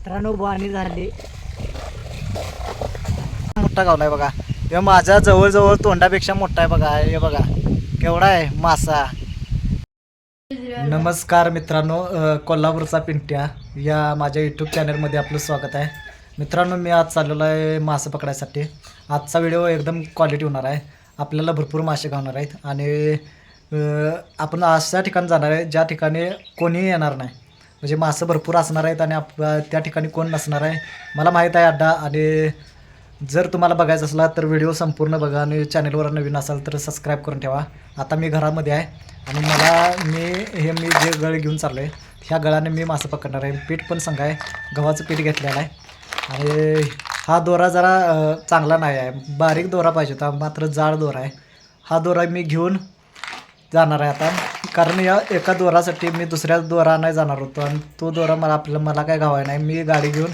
मित्रांनो बाणी झाली. मोठा गावला आहे बघा. तेव्हा माझ्या जवळजवळ तोंडापेक्षा मोठा आहे बघा. हे बघा केवढा आहे मासा. नमस्कार मित्रांनो, कोल्हापूरचा पिंट्या या माझ्या यूट्यूब चॅनलमध्ये आपलं स्वागत आहे. मित्रांनो, मी आज चाललेलो आहे मासे पकडायसाठी. आजचा व्हिडिओ एकदम क्वालिटी होणार आहे. आपल्याला भरपूर मासे गावणार आहेत आणि आपण अशा ठिकाणी जाणार आहे ज्या ठिकाणी कोणीही येणार नाही. म्हणजे मासे भरपूर असणार आहेत आणि त्या ठिकाणी कोण नसणार आहे. मला माहीत आहे अड्डा. आणि जर तुम्हाला बघायचं असला तर व्हिडिओ संपूर्ण बघा आणि चॅनलवर नवीन असाल तर सबस्क्राईब करून ठेवा. आता मी घरामध्ये आहे आणि मी जे गळ घेऊन चाललो आहे ह्या गळाने मी मासे पकडणार आहे. पीठ पण संघ आहे, गव्हाचं पीठ घेतलेलं आहे. आणि हा दोरा जरा चांगला नाही आहे, बारीक दोरा पाहिजे होता, मात्र जाड दोरा आहे. हा दोरा मी घेऊन जाणार आहे आता, कारण या एका दोरासाठी मी दुसऱ्या दोरा नाही जाणार होतो आणि तो दोरा मला काय गावाय नाही. मी गाडी घेऊन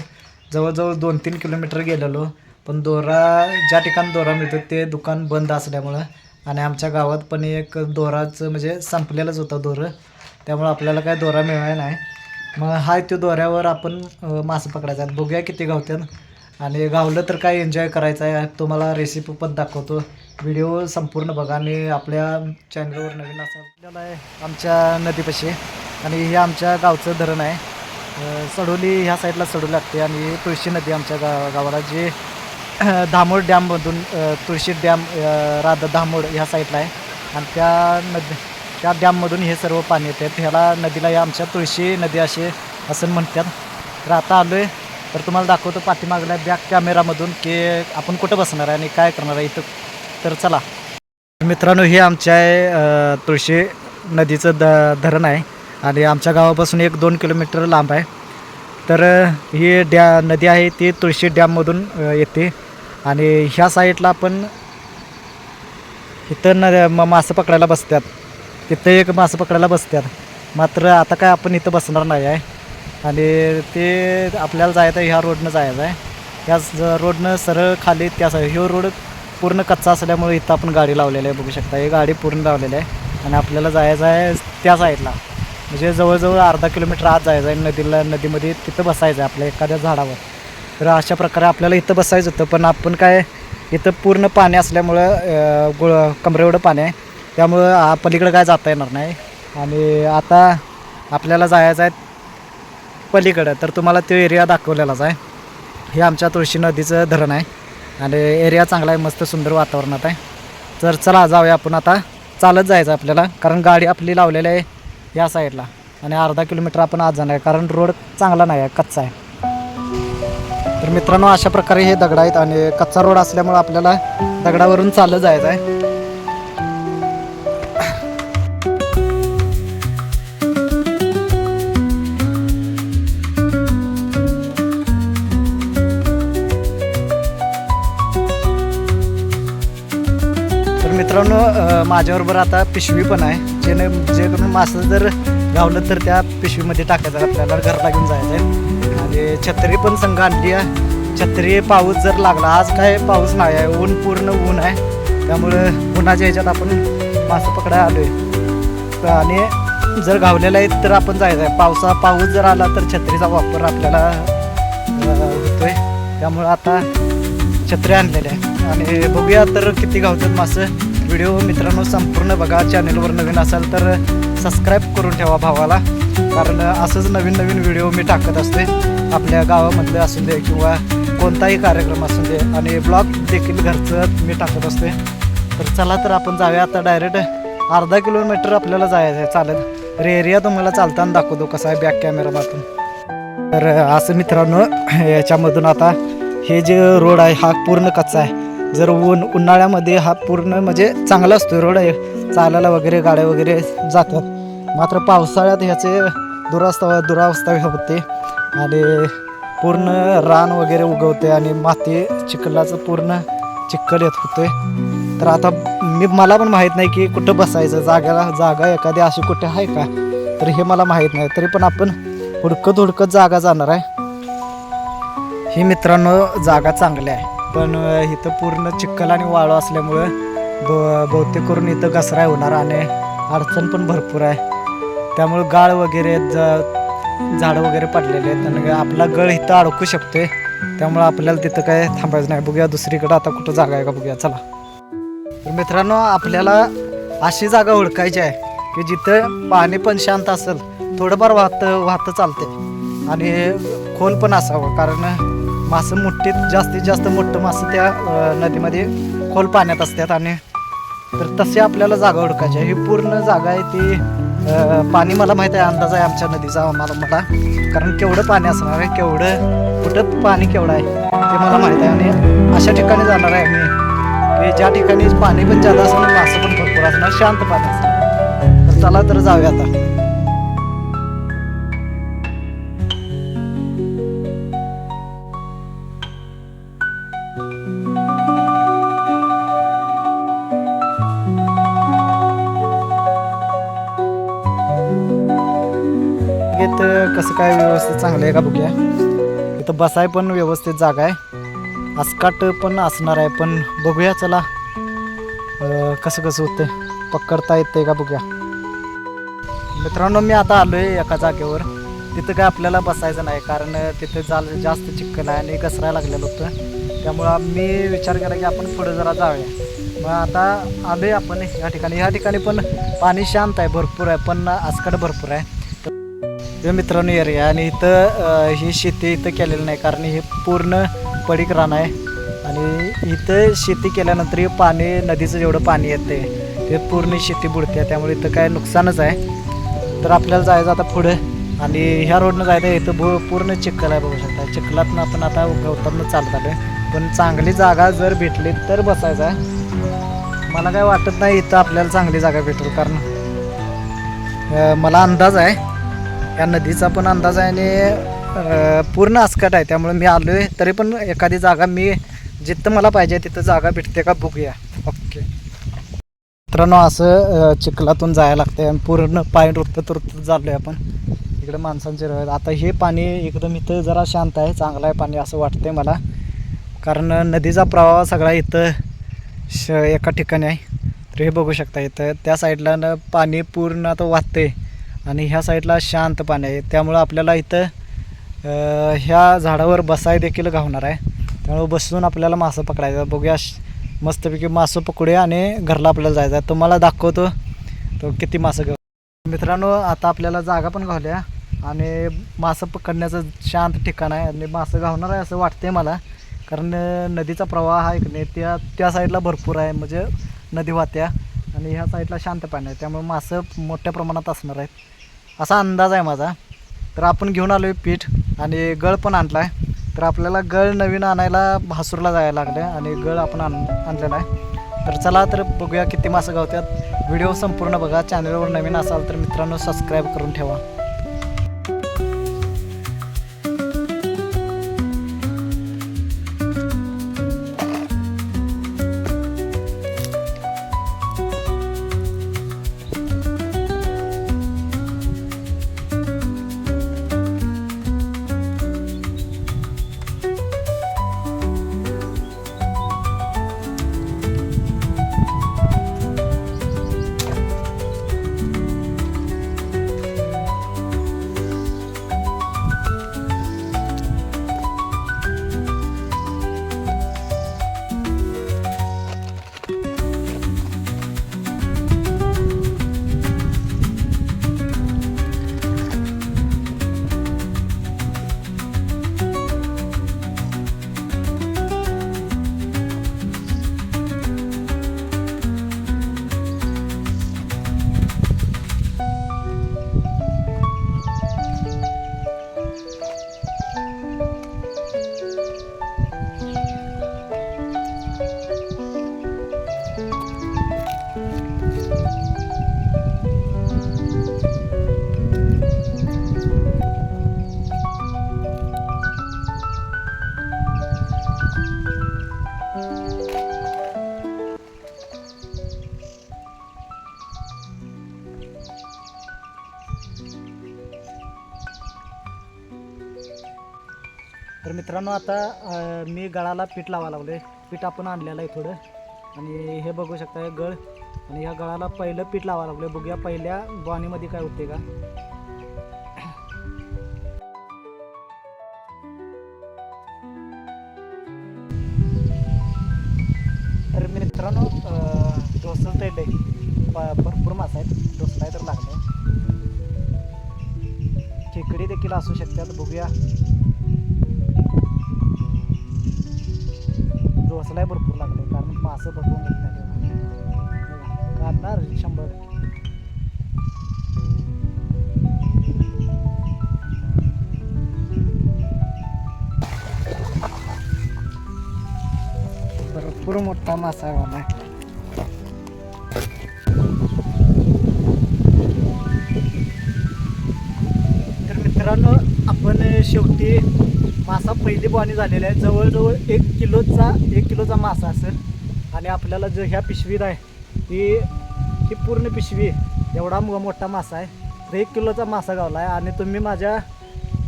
जवळजवळ 2-3 किलोमीटर गेलेलो, पण ज्या ठिकाणी दोरा मिळतो ते दुकान बंद असल्यामुळं आणि आमच्या गावात पण एक दोराचं म्हणजे संपलेलंच होतं दोरं, त्यामुळं आपल्याला काय दोरा मिळाला नाही. मग तो दोऱ्यावर आपण मासे पकडायचा आहे. बघूया किती गावतात आणि गावलं तर काय एन्जॉय करायचं आहे. तुम्हाला रेसिपी पण दाखवतो. व्हिडिओ संपूर्ण बघा आणि आपल्या चॅनलवर नवीन असाल आहे आमच्या नदीपाशी. आणि हे आमच्या गावचं धरण आहे. सडोली ह्या साईडला सडोली लागते आणि तुळशी नदी आमच्या गावाला जे धामोड डॅममधून तुळशी डॅम धामोड ह्या साईडला आहे आणि त्या डॅममधून हे सर्व पाणी येते. ह्याला नदीला या आमच्या तुळशी नदी असं म्हणतात. तर आता आलो आहे तर तुम्हाला दाखवतो पाठीमागल्या बॅक कॅमेरामधून की आपण कुठं बसणार आहे आणि काय करणार आहे इथं. तर चला मित्रांनो, हे आमच्या तुळशी नदीचं धरण आहे आणि आमच्या गावापासून 1-2 किलोमीटर लांब आहे. तर ही नदी आहे ती तुळशी डॅममधून येते आणि ह्या साईडला आपण इथं मासे पकडायला बसतात. तिथं एक मासे पकडायला बसतात, मात्र आता काय आपण इथं बसणार नाही आहे. आणि ते आपल्याला जायचं आहे ह्या रोडनं जायचं आहे. त्याच रोडनं सरळ खाली ह्यो रोड पूर्ण कच्चा असल्यामुळे इथं आपण गाडी लावलेली आहे. बघू शकता ही गाडी पूर्ण लावलेली आहे आणि आपल्याला जायचं आहे त्या साईडला, म्हणजे जवळजवळ अर्धा किलोमीटर आत जायचं आहे नदीमध्ये. तिथं बसायचं आहे आपल्या एखाद्या झाडावर. तर अशा प्रकारे आपल्याला इथं बसायचं होतं, पण आपण काय इथं पूर्ण पाणी असल्यामुळं कमरेएवढं पाणी आहे, त्यामुळं पलीकडं काय जाता येणार नाही. आणि आता आपल्याला जायचं आहे पलीकडं. तर तुम्हाला तो एरिया दाखवलेलाच आहे. हे आमच्या तुळशी नदीचं धरण आहे आणि एरिया चांगला आहे, मस्त सुंदर वातावरणात आहे. तर चला जाऊया आपण. आता चालत जायचं आपल्याला, कारण गाडी आपली लावलेली आहे या साईडला आणि अर्धा किलोमीटर आपण आज जाणार आहे, कारण रोड चांगला नाही आहे, कच्चा आहे. तर मित्रांनो, अशा प्रकारे हे दगड आहेत आणि कच्चा रोड असल्यामुळे आपल्याला दगडावरून चालत जायचं आहे. मित्रांनो, माझ्याबरोबर आता पिशवी पण आहे, जेणेकरून मासे जर गावलं तर त्या पिशवीमध्ये टाकायचं आपल्याला, घरला घेऊन जायचं आहे. आणि छत्री पण संघ आणली आहे. छत्री पाऊस जर लागला, आज काय पाऊस नाही आहे, पूर्ण ऊन आहे, त्यामुळं उन्हाच्या ह्याच्यात आपण मासे पकडायला आलो आहे. आणि जर गावलेलं आहे तर आपण जायचं आहे. पाऊस जर आला तर छत्रीचा वापर आपल्याला होतो आहे, त्यामुळं आता छत्री आणलेली आहे. आणि बघूया तर किती गावतात मासे. व्हिडिओ मित्रांनो संपूर्ण बघा. चॅनलवर नवीन असाल तर सबस्क्राईब करून ठेवा भावाला, कारण असंच नवीन व्हिडिओ मी टाकत असते. आपल्या गावामधले असू दे किंवा कोणताही कार्यक्रम असू दे, आणि ब्लॉग देखील घरचं मी टाकत असते. तर चला तर आपण जाऊया आता. डायरेक्ट अर्धा किलोमीटर आपल्याला जायचं आहे चालत. तर एरिया तुम्हाला चालताना दाखवतो कसा आहे बॅक कॅमेरामधून. तर असं मित्रांनो, याच्यामधून आता हे जे रोड आहे हा पूर्ण कच्चा आहे. जर उन्हाळ्यामध्ये हा पूर्ण म्हणजे चांगला असतो रोड आहे, चालायला वगैरे गाड्या वगैरे जातात. मात्र पावसाळ्यात ह्याचे दुरावस्था होते आणि पूर्ण रान वगैरे उगवते आणि माती चिखलाचं पूर्ण चिखल येत होते. तर आता मला पण माहीत नाही की कुठं बसायचं, जागा एखादी अशी कुठे आहे का, तर हे मला माहीत नाही. तरी पण आपण हुडकत जागा जाणार आहे. ही मित्रांनो जागा चांगली आहे, पण इथं पूर्ण चिखल आणि वाळू असल्यामुळं बहुतेक करून इथं घसराय होणार आणि अडचण पण भरपूर आहे. त्यामुळं गाळ वगैरे झाडं वगैरे पडलेले आहेत आणि आपला गळ इथं अडकू शकतोय, त्यामुळं आपल्याला तिथं काय थांबायचं नाही. बघूया दुसरीकडं आता कुठं जागा आहे का बघूया चला. तर मित्रांनो, आपल्याला अशी जागा ओळखायची आहे की जिथं पाणी पण शांत असेल, थोडंफार वाहतं चालते आणि खोल पण असावं, कारण मासं जास्तीत जास्त मोठं मासं त्या नदीमध्ये खोल पाण्यात असतात. आणि तर तसे आपल्याला जागा ओळखायची आहे. ही पूर्ण जागा आहे ती पाणी मला माहीत आहे, अंदाज आहे आमच्या नदीचा मला कारण केवढं पाणी असणार आहे, केवढं कुठं पाणी केवढं आहे ते मला माहीत आहे. आणि अशा ठिकाणी जाणार आहे मी की ज्या ठिकाणी पाणी पण जादा असणार, मासं पण भरपूर असणार, शांत पाणी असणार. तर चला तर जाऊया आता. कसं काय व्यवस्थित चांगलं आहे का बघूया. इथं बसाय पण व्यवस्थित जागा आहे, आसकाट पण असणार आहे, पण बघूया चला कसं होतं, पकडता येते का बघूया. मित्रांनो, मी आता आलो आहे एका जागेवर. तिथं काय आपल्याला बसायचं नाही, कारण तिथं जास्त चिखल आहे आणि घसरायला लागलेलं होतं. त्यामुळं मी विचार केला की आपण पुढे जरा जाऊया. मग आता आलो आहे आपण ह्या ठिकाणी पण पाणी शांत आहे, भरपूर आहे, पण आसकाट भरपूर आहे. हे मित्रांनो एरिया, आणि इथं ही शेती इथं केलेली नाही, कारण हे पूर्ण पडीक रान आहे. आणि इथं शेती केल्यानंतर हे पाणी, नदीचं जेवढं पाणी येते ते पूर्ण शेती बुडते, त्यामुळे इथं काय नुकसानच आहे. तर आपल्याला जायचं आता पुढं, आणि ह्या रोडनं जायचं आहे. इथं पूर्ण चिखल आहे, बघू शकता. चिखलातनं आपण आता गवतातनं चालत आलो आहे, पण चांगली जागा जर भेटली तर बसायचं आहे. मला काय वाटत नाही इथं आपल्याला चांगली जागा भेटेल, कारण मला अंदाज आहे, या नदीचा पण अंदाज आहे, आणि पूर्ण आसकाट आहे. त्यामुळे मी आलो आहे, तरी पण एखादी जागा मी जिथं मला पाहिजे तिथं जागा भेटते का बघूया. ओके मित्रांनो, असं चिखलातून जायला लागतं आणि पूर्ण पाय रुतत चाललो आहे आपण. इकडे माणसांचे रह. आता हे पाणी एकदम इथं जरा शांत आहे, चांगलं आहे पाणी असं वाटतंय मला, कारण नदीचा प्रवाह सगळा इथं एका ठिकाणी आहे. तर हे बघू शकता, इथं त्या साईडला पाणी पूर्ण आता वाहतंय आणि ह्या साईडला शांत पाणी आहे. त्यामुळं आपल्याला इथं ह्या झाडावर बसाय देखील घावणार आहे. त्यामुळे बसून आपल्याला मासं पकडायचं. बघूया, मस्तपैकी मासं पकडूया आणि घरला आपल्याला जायचं आहे. तुम्हाला दाखवतो तो किती मासं घाव. मित्रांनो, आता आपल्याला जागा पण घावल्या आणि मासं पकडण्याचं शांत ठिकाण आहे, आणि मासं घावणार आहे असं वाटतंय मला, कारण नदीचा प्रवाह हा एक नाही त्या साईडला भरपूर आहे, म्हणजे नदी वाहत्या, आणि ह्या साईडला शांत पाणी आहे. त्यामुळे मासं मोठ्या प्रमाणात असणार आहेत असा अंदाज आहे माझा. तर आपण घेऊन आलो आहे पीठ आणि गळ पण आणला आहे. तर आपल्याला गळ नवीन आणायला हासूरला जायला लागलं आहे, आणि गळ आपण आणलेला आहे. तर चला तर बघूया किती मासं गावतात. व्हिडिओ संपूर्ण बघा. चॅनलवर नवीन असाल तर मित्रांनो सबस्क्राईब करून ठेवा. तर मित्रांनो, आता मी गळाला पीठ लावायला लागलो आहे. पीठ आपण आणलेलं आहे थोडं, आणि हे बघू शकता हे गळ, आणि ह्या गळाला पहिलं पीठ लावायला लागलो आहे. बघूया पहिल्या बाणीमध्ये काय होते का. मित्रांनो ढोसलतंय भरपूर मासा आहेत, ढोसलाय तर लागलं. खेकडी देखील असू शकतात, बघूया. ढोसलाय भरपूर लागले कारण मासं भरपूर मोठं नाही काढणार 100. भरपूर मोठा मासा आहे मला. तर मित्रांनो आपण शेवटी मासा पहिली बोणी झालेला आहे. जवळजवळ 1 किलोचा मासा असेल. आणि आपल्याला जो ह्या पिशवीत आहे ही पूर्ण पिशवी एवढा मोठा मासा आहे. तर 1 किलोचा मासा गावला आहे. आणि तुम्ही माझ्या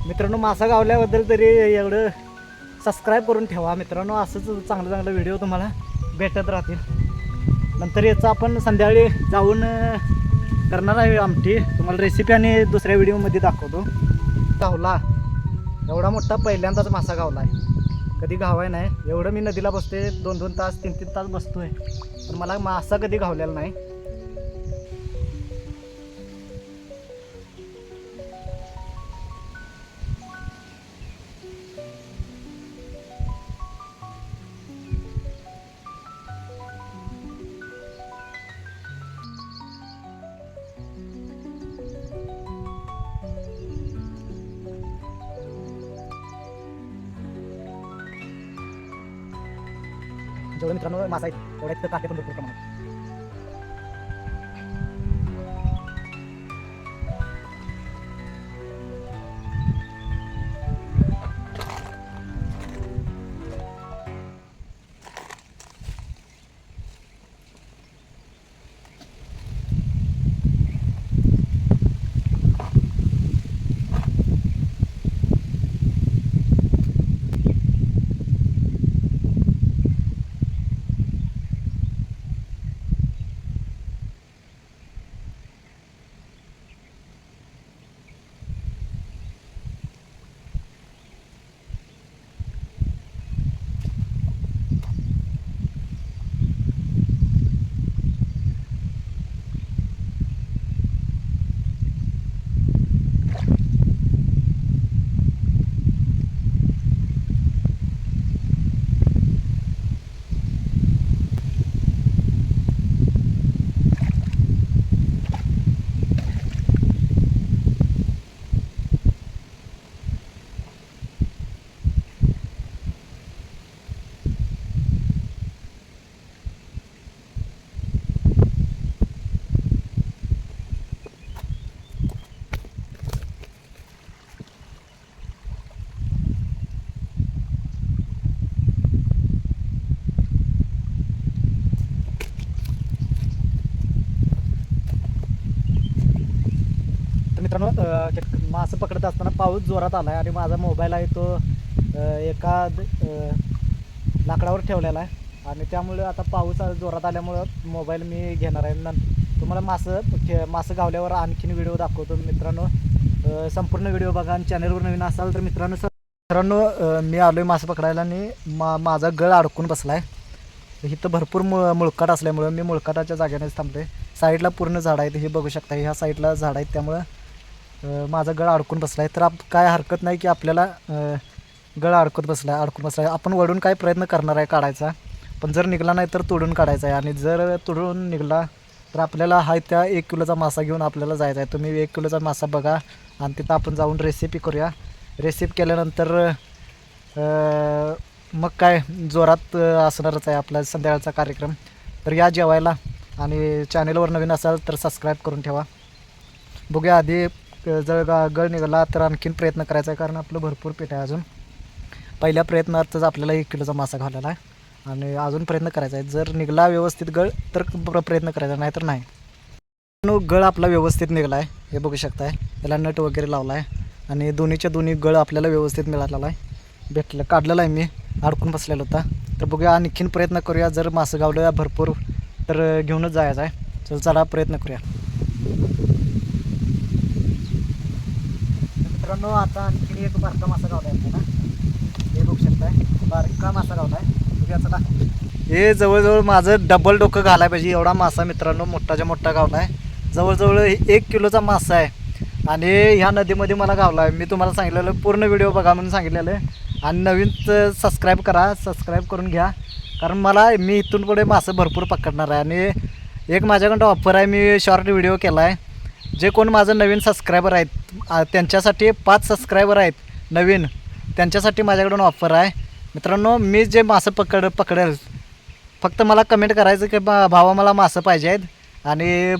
मित्रांनो मासा गावल्याबद्दल तरी एवढं सबस्क्राईब करून ठेवा मित्रांनो. असंच चांगलं व्हिडिओ तुम्हाला भेटत राहतील. नंतर याचं आपण संध्याकाळी जाऊन करणार आहे आमटी. तुम्हाला रेसिपी आणि दुसऱ्या व्हिडिओमध्ये दाखवतो. गावला एवढा मोठा पहिल्यांदाच मासा गावला आहे. कधी गावाय नाही. एवढं मी नदीला बसते 2-2 तास 3-3 तास बसतोय, पण मला मासा कधी गावलेला नाही. जेवढं मित्रांनो मासा आहे तेवढ्या इथं काटे पण भरपूर प्रमाणात. मित्रांनो मासं पकडत असताना पाऊस जोरात आला आहे आणि माझा मोबाईल आहे तो एका लाकडावर ठेवलेला आहे. आणि त्यामुळे आता पाऊस जोरात आल्यामुळं मोबाईल मी घेणार आहे. तुम्हाला मासं गावल्यावर आणखीन व्हिडिओ दाखवतो मित्रांनो. संपूर्ण व्हिडिओ बघा. आणि चॅनलवर नवीन असाल तर मित्रांनो मी आलो आहे मासं पकडायला आणि माझा गळ अडकून बसला आहे. इथं भरपूर मुळकाट असल्यामुळं मी मुळकाटाच्या जागेनेच थांबते. साईडला पूर्ण झाड आहेत, हे बघू शकता. ह्या साईडला झाड आहेत त्यामुळं माझा गळ अडकून बसला आहे. तर काय हरकत नाही की आपल्याला गळ अडकून बसला आहे. आपण वळून काय प्रयत्न करणार आहे काढायचा, पण जर निघला नाही तर तोडून काढायचा आहे. आणि जर तोडून निघला तर आपल्याला हा त्या 1 किलोचा मासा घेऊन आपल्याला जायचा आहे. तुम्ही 1 किलोचा मासा बघा आणि तिथं आपण जाऊन रेसिपी करूया. रेसिपी केल्यानंतर मग काय जोरात असणारच आहे आपला संध्याकाळचा कार्यक्रम. तर या जेवायला. आणि चॅनलवर नवीन असाल तर सबस्क्राईब करून ठेवा. बघूया आधी जर गळ निघाला तर आणखीन प्रयत्न करायचा आहे, कारण आपलं भरपूर पीठ आहे अजून. पहिल्या प्रयत्नातच आपल्याला 1 किलोचा मासा घालायला आहे आणि अजून प्रयत्न करायचा आहे. जर निघाला व्यवस्थित गळ तर प्रयत्न करायचा, नाही तर नाही. गळ आपला व्यवस्थित निघाला आहे, हे बघू शकताय. त्याला नट वगैरे लावला आहे आणि दोन्हीच्या दोन्ही गळ आपल्याला व्यवस्थित मिळालेला आहे. काढलेला आहे मी, अडकून बसलेला होता. तर बघूया आणखीन प्रयत्न करूया. जर मासं गावलं भरपूर तर घेऊनच जायचं आहे. चला प्रयत्न करूया मित्रांनो. आता आणखीन एक बारका मासा गावला आहे आपल्याला, हे बघू शकताय. बारका मासा गावला आहे. बघूया चला. हे जवळजवळ माझं डबल डोकं घालायला पाहिजे एवढा मासा मित्रांनो, मोठाच्या मोठा गावला आहे. जवळजवळ 1 किलोचा मासा आहे आणि ह्या नदीमध्ये मला गावला आहे. मी तुम्हाला सांगितलेलं पूर्ण व्हिडिओ बघा म्हणून सांगितलेलं आहे. आणि नवीन सबस्क्राईब करा, सबस्क्राईब करून घ्या, कारण मी इथून पुढे मासे भरपूर पकडणार आहे. आणि एक माझ्याकडं ऑफर आहे, मी शॉर्ट व्हिडिओ केला आहे. जे कोण माझं नवीन सबस्क्रायबर आहेत त्यांच्यासाठी 5 सबस्क्रायबर आहेत नवीन, त्यांच्यासाठी माझ्याकडून ऑफर आहे मित्रांनो. मी जे मासे पकडेल फक्त मला कमेंट करायचं की भावा मला मासे पाहिजे आहेत आणि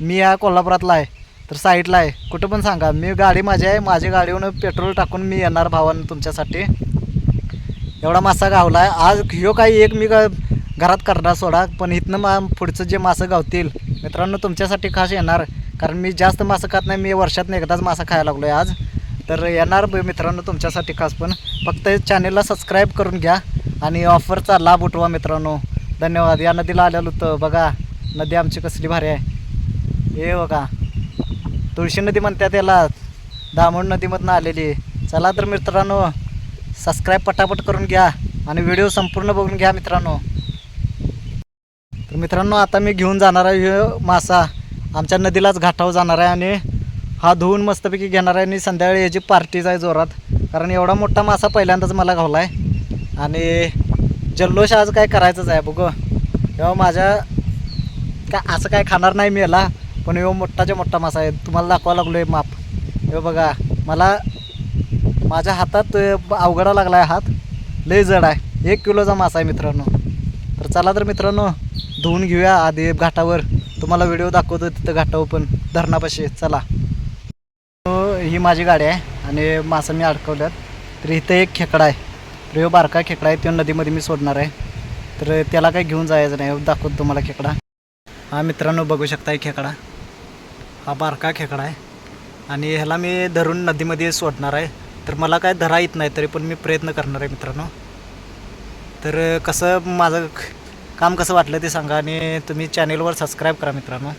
मी या कोल्हापुरातला आहे, तर साईडला आहे, कुठं पण सांगा. मी गाडी माझी आहे, माझ्या गाडीवरून पेट्रोल टाकून मी येणार भावानं तुमच्यासाठी. एवढा मासा गावला आहे आज. ह्यो काही एक मी घरात करणार सोडा, पण इथनं पुढचं जे मासे गावतील मित्रांनो तुमच्यासाठी खास येणार, कारण मी जास्त मासे खात नाही. मी वर्षातून एकदाच मासा खायला लागलो आहे आज, तर येणार मित्रांनो तुमच्यासाठी खास. पण फक्त चॅनेलला सबस्क्राईब करून घ्या आणि ऑफरचा लाभ उठवा मित्रांनो. धन्यवाद. या नदीला आलेलो होतं बघा, नदी आमची कसली भारी आहे. हे बघा तुळशी नदी म्हणतात याला, दामोण नदीमधून आलेली. चला तर मित्रांनो सबस्क्राईब पटापट करून घ्या आणि व्हिडिओ संपूर्ण बघून घ्या मित्रांनो. तर मित्रांनो आता मी घेऊन जाणार आहे मासा, आमच्या नदीलाच घाटावर जाणार आहे आणि हा धुवून मस्तपैकी घेणार आहे. आणि संध्याकाळी याची पार्टीज आहे जोरात, कारण एवढा मोठा मासा पहिल्यांदाच मला घावला आहे आणि जल्लोष आज काय करायचंच आहे बघू. तेव्हा माझ्या काय असं काय खाणार नाही मी याला, पण एवढा मोठाच्या मोठा मासा आहे, तुम्हाला दाखवा लागलो आहे माप. हे बघा मला माझ्या हातात अवघडा लागला आहे, हात लय जड आहे. 1 किलोचा मासा आहे मित्रांनो. तर चला तर मित्रांनो धुवून घेऊया आधी घाटावर, तुम्हाला व्हिडिओ दाखवतो तिथं घाटावर पण धरणापाशी. चला ही माझी गाडी आहे आणि मासा मी अडकवल्यात. तर इथं एक खेकडा आहे, तर ह्यो बारका खेकडा आहे, तो नदीमध्ये मी सोडणार आहे. तर त्याला काही घेऊन जायचं नाही, दाखवतो तुम्हाला खेकडा. हा मित्रांनो बघू शकता खेकडा, हा बारका खेकडा आहे आणि ह्याला मी धरून नदीमध्ये सोडणार आहे. तर मला काय धरा येत नाही, तरी पण मी प्रयत्न करणार आहे मित्रांनो. तर कसं माझं काम कसं वाटलं ते सांगा आणि तुम्ही चॅनेलवर सबस्क्राईब करा मित्रांनो.